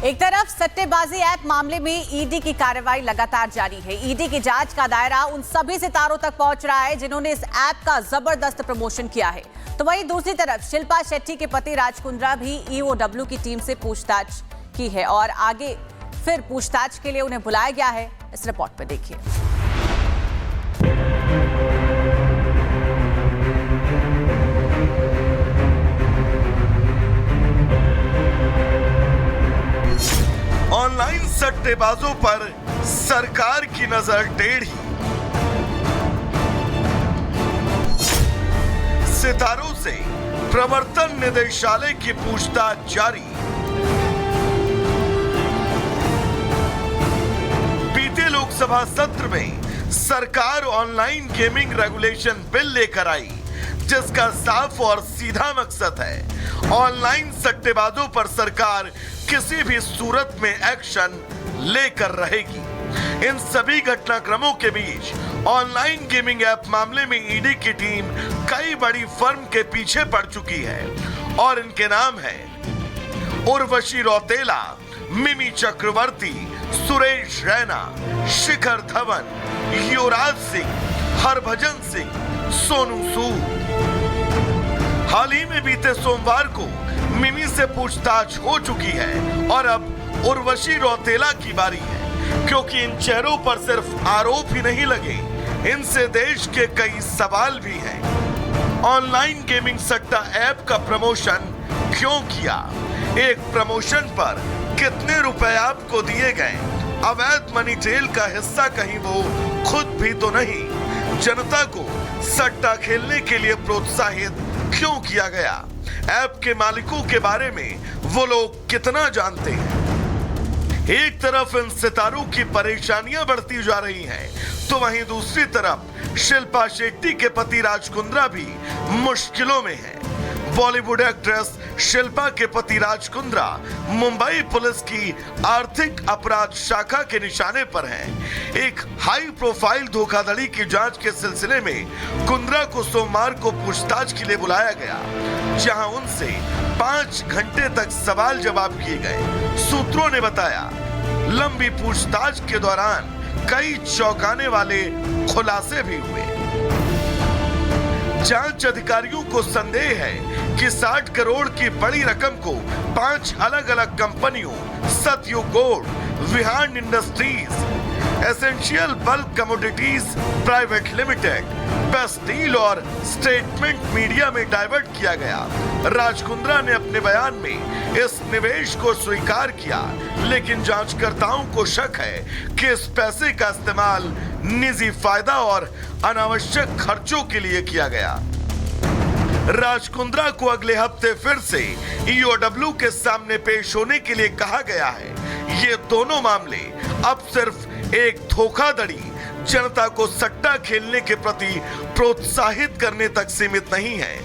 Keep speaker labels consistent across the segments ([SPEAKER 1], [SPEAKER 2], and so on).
[SPEAKER 1] एक तरफ सट्टेबाजी ऐप मामले में ईडी की कार्रवाई लगातार जारी है। ईडी की जांच का दायरा उन सभी सितारों तक पहुंच रहा है जिन्होंने इस ऐप का जबरदस्त प्रमोशन किया है। तो वहीं दूसरी तरफ शिल्पा शेट्टी के पति राज कुंद्रा भी ईओडब्ल्यू की टीम से पूछताछ की है और आगे फिर पूछताछ के लिए उन्हें बुलाया गया है। इस रिपोर्ट में देखिए।
[SPEAKER 2] ऑनलाइन सट्टेबाजों पर सरकार की नजर टेढ़ी। सितारों से प्रवर्तन निदेशालय की पूछताछ जारी। बीते लोकसभा सत्र में सरकार ऑनलाइन गेमिंग रेगुलेशन बिल लेकर आई, जिसका साफ और सीधा मकसद है ऑनलाइन सट्टेबाजों पर सरकार किसी भी सूरत में एक्शन लेकर रहेगी। इन सभी घटनाक्रमों के बीच ऑनलाइन गेमिंग ऐप मामले में ईडी की टीम कई बड़ी फर्म के पीछे पड़ चुकी है और इनके नाम है उर्वशी रौतेला, मिमी चक्रवर्ती, सुरेश रैना, शिखर धवन, युवराज सिंह, हरभजन सिंह, सोनू सूद। हाल ही में बीते सोमवार को मिमी से पूछताछ हो चुकी है और अब उर्वशी रौतेला की बारी है, क्योंकि इन चेहरों पर सिर्फ आरोप ही नहीं लगे, इनसे देश के कई सवाल भी हैं। ऑनलाइन गेमिंग सट्टा ऐप का प्रमोशन क्यों किया? एक प्रमोशन पर कितने रुपए आपको दिए गए? अवैध मनी ट्रेल का हिस्सा कहीं वो खुद भी तो नहीं? जनता को सट्टा खेलने के लिए प्रोत्साहित क्यों किया गया? ऐप के मालिकों के बारे में वो लोग कितना जानते हैं? एक तरफ इन सितारों की परेशानियां बढ़ती जा रही हैं, तो वहीं दूसरी तरफ शिल्पा शेट्टी के पति राज कुंद्रा भी मुश्किलों में हैं। बॉलीवुड एक्ट्रेस शिल्पा के पति राज कुंद्रा मुंबई पुलिस की आर्थिक अपराध शाखा के निशाने पर हैं। एक हाई प्रोफाइल धोखाधड़ी की जांच के सिलसिले में कुंद्रा को सोमवार को पूछताछ के लिए बुलाया गया, जहां उनसे 5 घंटे तक सवाल जवाब किए गए। सूत्रों ने बताया, लंबी पूछताछ के दौरान कई चौंकाने वाले खुलासे भी हुए। जांच अधिकारियों को संदेह है कि 60 करोड़ की बड़ी रकम को 5 अलग अलग कंपनियों Satyug gold, Vihaan industries, essential bulk commodities private limited, best deal और स्टेटमेंट मीडिया में डाइवर्ट किया गया। राज कुंद्रा ने अपने बयान में इस निवेश को स्वीकार किया, लेकिन जांचकर्ताओं को शक है कि इस पैसे का इस्तेमाल निजी फायदा और अनावश्यक खर्चों के लिए किया गया। राज कुंद्रा को अगले हफ्ते फिर से ईओडब्ल्यू के सामने पेश होने के लिए कहा गया है। ये दोनों मामले अब सिर्फ एक धोखाधड़ी, जनता को सट्टा खेलने के प्रति प्रोत्साहित करने तक सीमित नहीं है,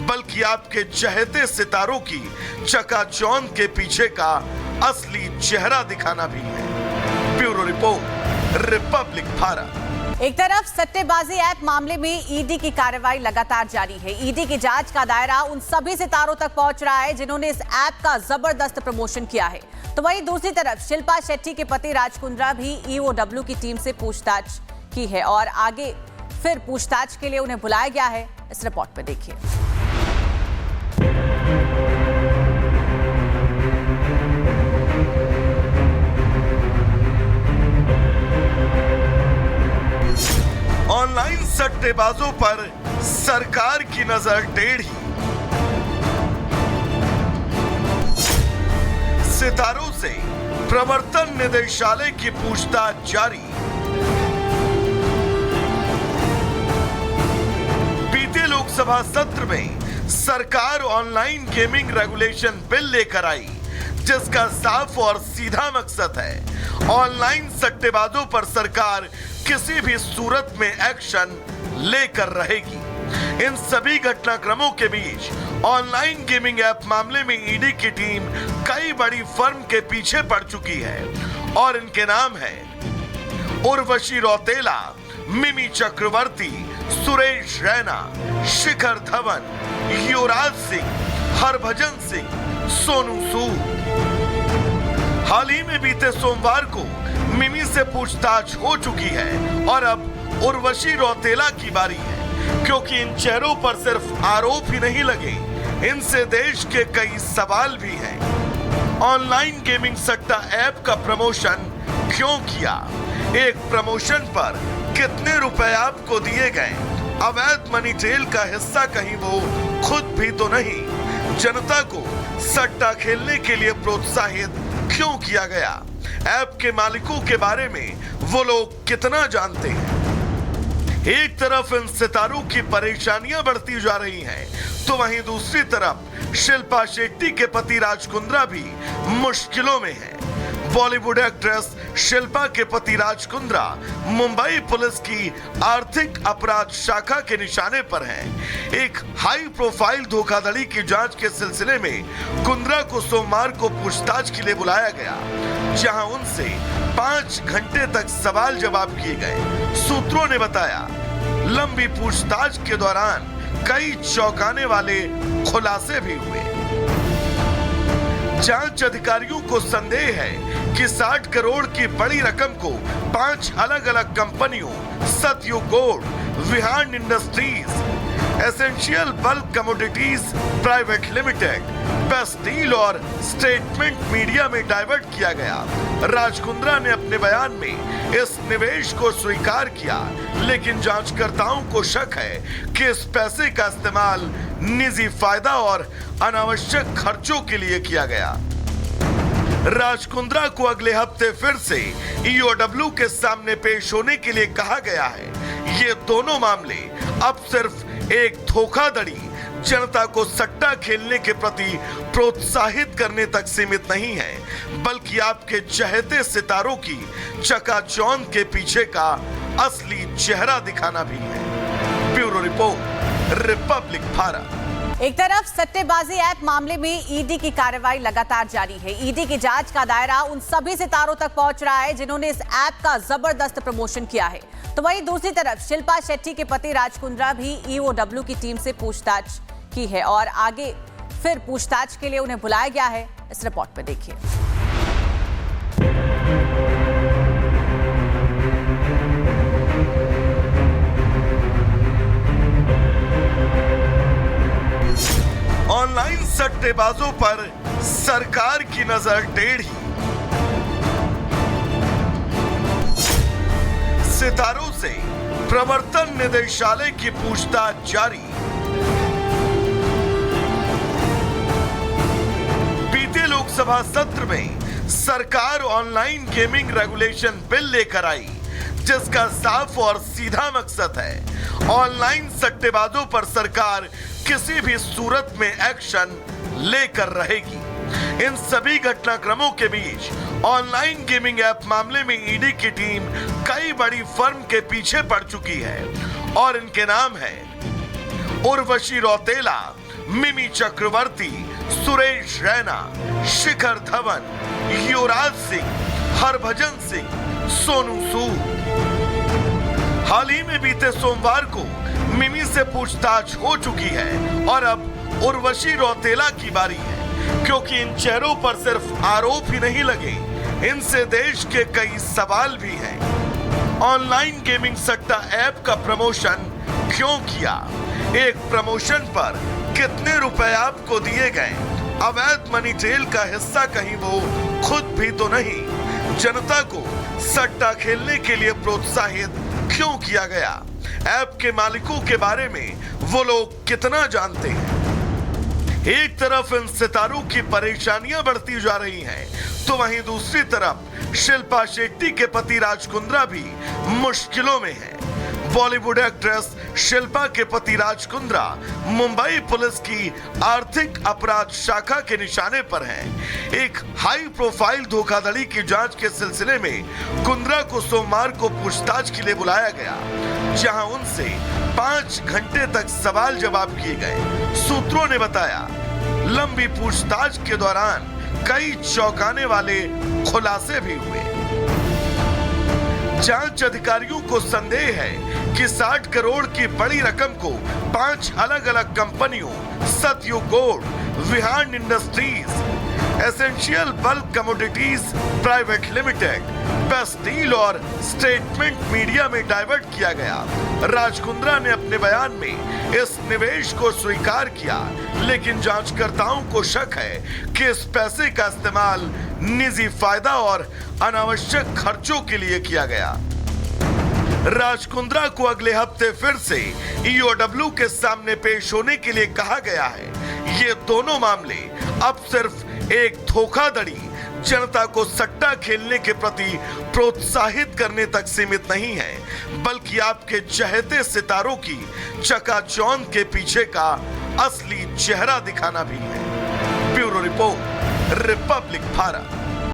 [SPEAKER 2] बल्कि आपके चहेते सितारों की चकाचौंध के पीछे का असली चेहरा दिखाना भी है। Bureau report, Republic Bharat.
[SPEAKER 1] एक तरफ सट्टेबाजी ऐप मामले में ईडी की कार्रवाई लगातार जारी है। ईडी की जांच का दायरा उन सभी सितारों तक पहुंच रहा है जिन्होंने इस ऐप का जबरदस्त प्रमोशन किया है। तो वहीं दूसरी तरफ शिल्पा शेट्टी के पति राज कुंद्रा भी ईओडब्ल्यू की टीम से पूछताछ की है और आगे फिर पूछताछ के लिए उन्हें बुलाया गया है। इस रिपोर्ट में देखिए।
[SPEAKER 2] ऑनलाइन सट्टेबाजों पर सरकार की नजर टेढ़ी। सितारों से प्रवर्तन निदेशालय की पूछताछ जारी। बीते लोकसभा सत्र में सरकार ऑनलाइन गेमिंग रेगुलेशन बिल लेकर आई, जिसका साफ और सीधा मकसद है ऑनलाइन सट्टेबाजों पर सरकार किसी भी सूरत में एक्शन लेकर रहेगी। इन सभी घटनाक्रमों के बीच ऑनलाइन गेमिंग ऐप मामले में ईडी की टीम कई बड़ी फर्म के पीछे पड़ चुकी है और इनके नाम है उर्वशी रौतेला, मिमी चक्रवर्ती, सुरेश रैना, शिखर धवन, युवराज सिंह, हरभजन सिंह, सोनू सूद। हाल ही में बीते सोमवार को मिमी से पूछताछ हो चुकी है और अब उर्वशी रौतेला की बारी है, क्योंकि इन चेहरों पर सिर्फ आरोप ही नहीं लगे, इनसे देश के कई सवाल भी हैं। ऑनलाइन गेमिंग सट्टा ऐप का प्रमोशन क्यों किया? एक प्रमोशन पर कितने रुपए आपको दिए गए? अवैध मनी ट्रेल का हिस्सा कहीं वो खुद भी तो नहीं? जनता को सट्टा खेलने के लिए प्रोत्साहित क्यों किया गया? ऐप के मालिकों के बारे में वो लोग कितना जानते हैं? एक तरफ इन सितारों की परेशानियां बढ़ती जा रही हैं, तो वहीं दूसरी तरफ शिल्पा शेट्टी के पति राज कुंद्रा भी मुश्किलों में हैं। बॉलीवुड एक्ट्रेस शिल्पा के पति राज कुंद्रा मुंबई पुलिस की आर्थिक अपराध शाखा के निशाने पर हैं। एक हाई प्रोफाइल धोखाधड़ी की जांच के सिलसिले में कुंद्रा को सोमवार को पूछताछ के लिए बुलाया गया, जहां उनसे 5 घंटे तक सवाल जवाब किए गए। सूत्रों ने बताया, लंबी पूछताछ के दौरान कई चौंकाने वाले खुलासे भी हुए। जांच अधिकारियों को संदेह है कि 60 करोड़ की बड़ी रकम को 5 अलग अलग कंपनियों Satyug gold, Vihaan industries, essential bulk commodities private limited, best deal और स्टेटमेंट मीडिया में डाइवर्ट किया गया। राज कुंद्रा ने अपने बयान में इस निवेश को स्वीकार किया, लेकिन जांचकर्ताओं को शक है कि इस पैसे का इस्तेमाल निजी फायदा और अनावश्यक खर्चों के लिए किया गया। राज कुंद्रा को अगले हफ्ते फिर से ईओडब्ल्यू के सामने पेश होने के लिए कहा गया है। ये दोनों मामले अब सिर्फ एक धोखाधड़ी, जनता को सट्टा खेलने के प्रति प्रोत्साहित करने तक सीमित नहीं है, बल्कि आपके चहेते सितारों की चकाचौंध के पीछे का असली चेहरा दिखाना भी है। Bureau report, Republic Bharat.
[SPEAKER 1] एक तरफ सट्टेबाजी ऐप मामले में ईडी की कार्रवाई लगातार जारी है। ईडी की जांच का दायरा उन सभी सितारों तक पहुंच रहा है जिन्होंने इस ऐप का जबरदस्त प्रमोशन किया है। तो वहीं दूसरी तरफ शिल्पा शेट्टी के पति राज कुंद्रा भी ईओडब्ल्यू की टीम से पूछताछ की है और आगे फिर पूछताछ के लिए उन्हें बुलाया गया है। इस रिपोर्ट में देखिए।
[SPEAKER 2] ऑनलाइन सट्टेबाजों पर सरकार की नजर टेढ़ी। सितारों से प्रवर्तन निदेशालय की पूछताछ जारी। बीते लोकसभा सत्र में सरकार ऑनलाइन गेमिंग रेगुलेशन बिल लेकर आई, जिसका साफ और सीधा मकसद है ऑनलाइन सट्टेबाजों पर सरकार किसी भी सूरत में एक्शन लेकर रहेगी। इन सभी घटनाक्रमों के बीच ऑनलाइन गेमिंग ऐप मामले में ईडी की टीम कई बड़ी फर्म के पीछे पड़ चुकी है और इनके नाम है उर्वशी रौतेला, मिमी चक्रवर्ती, सुरेश रैना, शिखर धवन, युवराज सिंह, हरभजन सिंह, सोनू सूद। हाल ही में बीते सोमवार को मिमी से पूछताछ हो चुकी है और अब उर्वशी रौतेला की बारी है, क्योंकि इन चेहरों पर सिर्फ आरोप ही नहीं लगे, इनसे देश के कई सवाल भी हैं। ऑनलाइन गेमिंग सट्टा ऐप का प्रमोशन क्यों किया? एक प्रमोशन पर कितने रुपए आपको दिए गए? अवैध मनी ट्रेल का हिस्सा कहीं वो खुद भी तो नहीं? जनता को सट्टा खेलने के लिए प्रोत्साहित क्यों किया गया? ऐप के मालिकों के बारे में वो लोग कितना जानते हैं? एक तरफ इन सितारों की परेशानियां बढ़ती जा रही हैं, तो वहीं दूसरी तरफ शिल्पा शेट्टी के पति राज कुंद्रा भी मुश्किलों में हैं। बॉलीवुड एक्ट्रेस शिल्पा के पति राज कुंद्रा मुंबई पुलिस की आर्थिक अपराध शाखा के निशाने पर हैं। एक हाई प्रोफाइल धोखाधड़ी की जांच के सिलसिले में कुंद्रा को सोमवार को पूछताछ के लिए बुलाया गया, जहां उनसे 5 घंटे तक सवाल जवाब किए गए। सूत्रों ने बताया, लंबी पूछताछ के दौरान कई चौंकाने वाले खुलासे भी हुए। जांच अधिकारियों को संदेह है कि 60 करोड़ की बड़ी रकम को 5 अलग अलग कंपनियों Satyug gold, Vihaan industries, essential bulk commodities private limited, best deal और स्टेटमेंट मीडिया में डाइवर्ट किया गया। राज कुंद्रा ने अपने बयान में इस निवेश को स्वीकार किया, लेकिन जांचकर्ताओं को शक है कि इस पैसे का इस्तेमाल निजी फायदा और अनावश्यक खर्चों के लिए किया गया। राज कुंद्रा को अगले हफ्ते फिर से ईओडब्ल्यू के सामने पेश होने के लिए कहा गया है। ये दोनों मामले अब सिर्फ एक धोखाधड़ी, जनता को सट्टा खेलने के प्रति प्रोत्साहित करने तक सीमित नहीं है, बल्कि आपके चहेते सितारों की चकाचौंध के पीछे का असली चेहरा दिखाना भी है। Bureau report, Republic Bharat.